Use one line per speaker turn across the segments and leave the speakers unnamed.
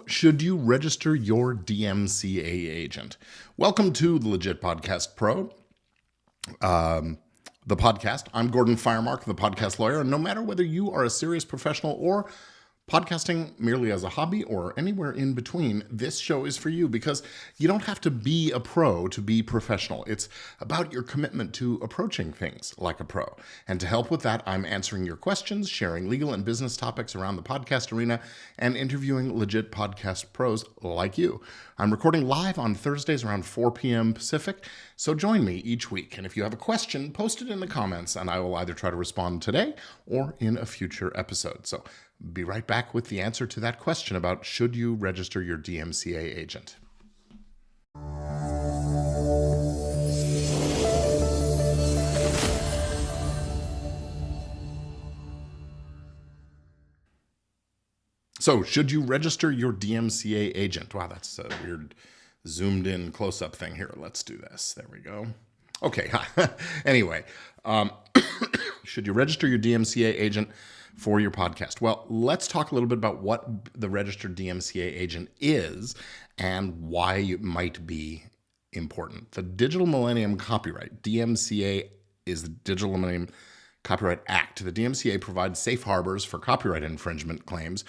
Should you register your DMCA agent? Welcome to the Legit Podcast Pro, the podcast. I'm Gordon Firemark, the podcast lawyer, and no matter whether you are a serious professional or podcasting merely as a hobby or anywhere in between, this show is for you because you don't have to be a pro to be professional. It's about your commitment to approaching things like a pro. And to help with that, I'm answering your questions, sharing legal and business topics around the podcast arena, and interviewing legit podcast pros like you. I'm recording live on Thursdays around 4 p.m. Pacific, so join me each week. And if you have a question, post it in the comments, and I will either try to respond today or in a future episode. So be right back with the answer to that question about should you register your DMCA agent. So, should you register your DMCA agent? Wow, that's a weird zoomed in close-up thing here. Let's do this. There we go. Okay. Anyway, should you register your DMCA agent for your podcast? Well, let's talk a little bit about what the registered DMCA agent is and why it might be important. The Digital Millennium Copyright, DMCA, is the Digital Millennium Copyright Act. The DMCA provides safe harbors for copyright infringement claims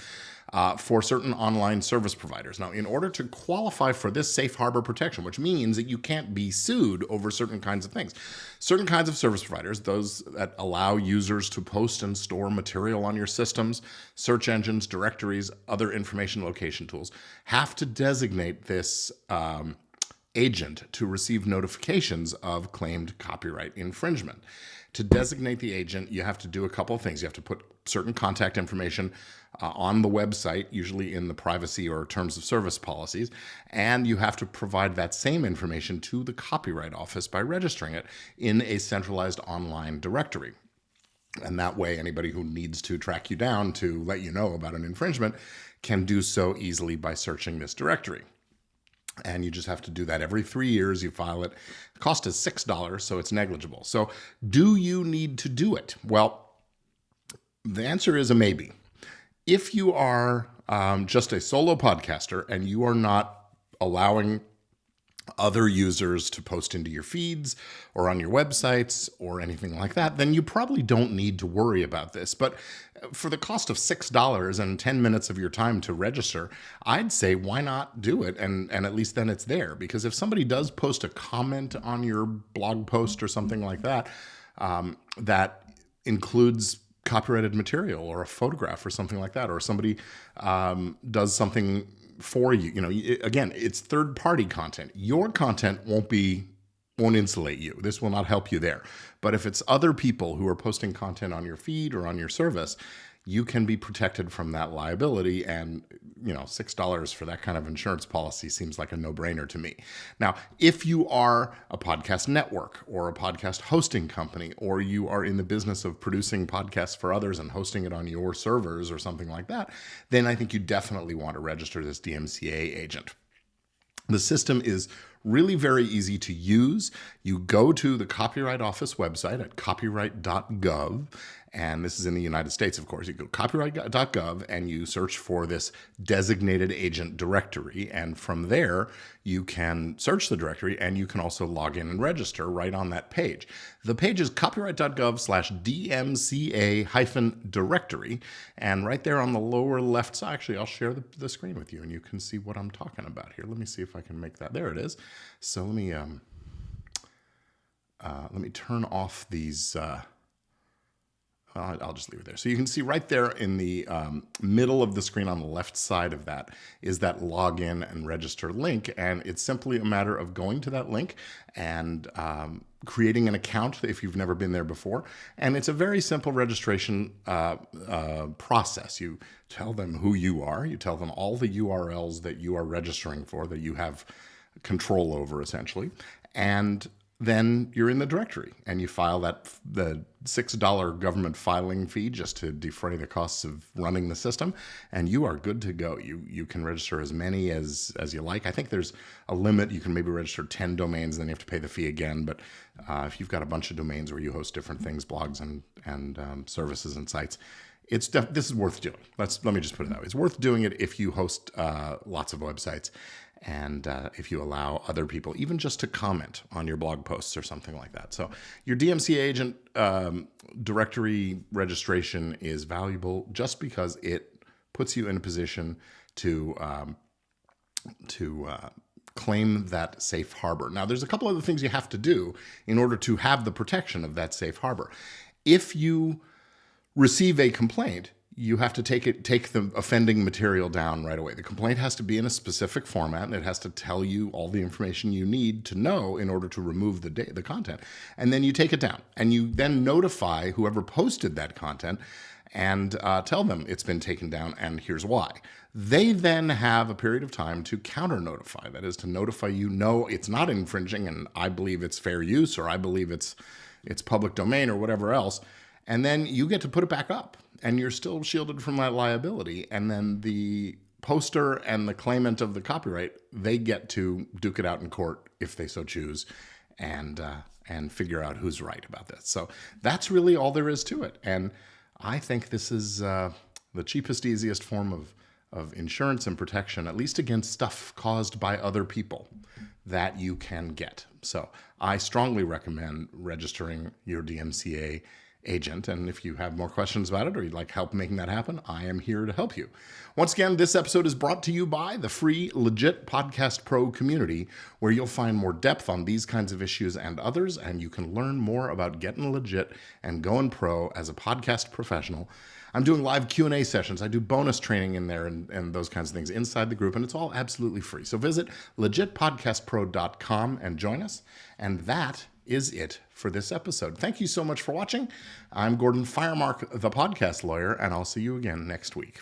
for certain online service providers. Now, in order to qualify for this safe harbor protection, which means that you can't be sued over certain kinds of things, certain kinds of service providers, those that allow users to post and store material on your systems, search engines, directories, other information location tools, have to designate this agent to receive notifications of claimed copyright infringement. To designate the agent, you have to do a couple of things. You have to put certain contact information on the website, usually in the privacy or terms of service policies, and you have to provide that same information to the Copyright Office by registering it in a centralized online directory. And that way, anybody who needs to track you down to let you know about an infringement can do so easily by searching this directory. And you just have to do that every 3 years. You file it. The cost is $6, so it's negligible. So do you need to do it? Well, the answer is a maybe. If you are just a solo podcaster and you are not allowing other users to post into your feeds or on your websites or anything like that, then you probably don't need to worry about this. But for the cost of $6 and 10 minutes of your time to register, I'd say why not do it? And at least then it's there. Because if somebody does post a comment on your blog post or something like that, that includes copyrighted material or a photograph or something like that, or somebody does something for you, again, it's third-party content. Your content won't insulate you. This will not help you there. But if it's other people who are posting content on your feed or on your service, you can be protected from that liability. And, $6 for that kind of insurance policy seems like a no-brainer to me. Now, if you are a podcast network or a podcast hosting company, or you are in the business of producing podcasts for others and hosting it on your servers or something like that, then I think you definitely want to register this DMCA agent. The system is really very easy to use. You go to the Copyright Office website at copyright.gov, and this is in the United States, of course. You go to copyright.gov and you search for this designated agent directory, and from there you can search the directory and you can also log in and register right on that page. The page is copyright.gov/DMCA-directory, and right there on the lower left side, actually I'll share the screen with you and you can see what I'm talking about here. Let me see if I can make that. There it is. So let me turn off these. I'll just leave it there. So you can see right there in the middle of the screen on the left side of that is that login and register link. And it's simply a matter of going to that link and creating an account if you've never been there before. And it's a very simple registration process. You tell them who you are. You tell them all the URLs that you are registering for, that you have control over, essentially. And then you're in the directory and you file the $6 government filing fee just to defray the costs of running the system, and you are good to go. You can register as many as you like. I think there's a limit. You can maybe register 10 domains, and then you have to pay the fee again. But if you've got a bunch of domains where you host different things, blogs and services and sites, this is worth doing. Let me just put it that way. It's worth doing it if you host lots of websites, and if you allow other people even just to comment on your blog posts or something like that. So your DMCA agent directory registration is valuable just because it puts you in a position to claim that safe harbor. Now, there's a couple other things you have to do in order to have the protection of that safe harbor. If you receive a complaint, you have to take the offending material down right away. The complaint has to be in a specific format, and it has to tell you all the information you need to know in order to remove the content. And then you take it down, and you then notify whoever posted that content and tell them it's been taken down and here's why. They then have a period of time to counter-notify. That is to notify you, no, it's not infringing, and I believe it's fair use, or I believe it's public domain, or whatever else. And then you get to put it back up, and you're still shielded from that liability. And then the poster and the claimant of the copyright, they get to duke it out in court if they so choose, and figure out who's right about this. So that's really all there is to it. And I think this is the cheapest, easiest form of insurance and protection, at least against stuff caused by other people, that you can get. So I strongly recommend registering your DMCA agent. And if you have more questions about it or you'd like help making that happen, I am here to help you. Once again, this episode is brought to you by the free Legit Podcast Pro community, where you'll find more depth on these kinds of issues and others, and you can learn more about getting legit and going pro as a podcast professional. I'm doing live Q&A sessions. I do bonus training in there and those kinds of things inside the group, and it's all absolutely free. So visit legitpodcastpro.com and join us. And that is it for this episode. Thank you so much for watching. I'm Gordon Firemark, the podcast lawyer, and I'll see you again next week.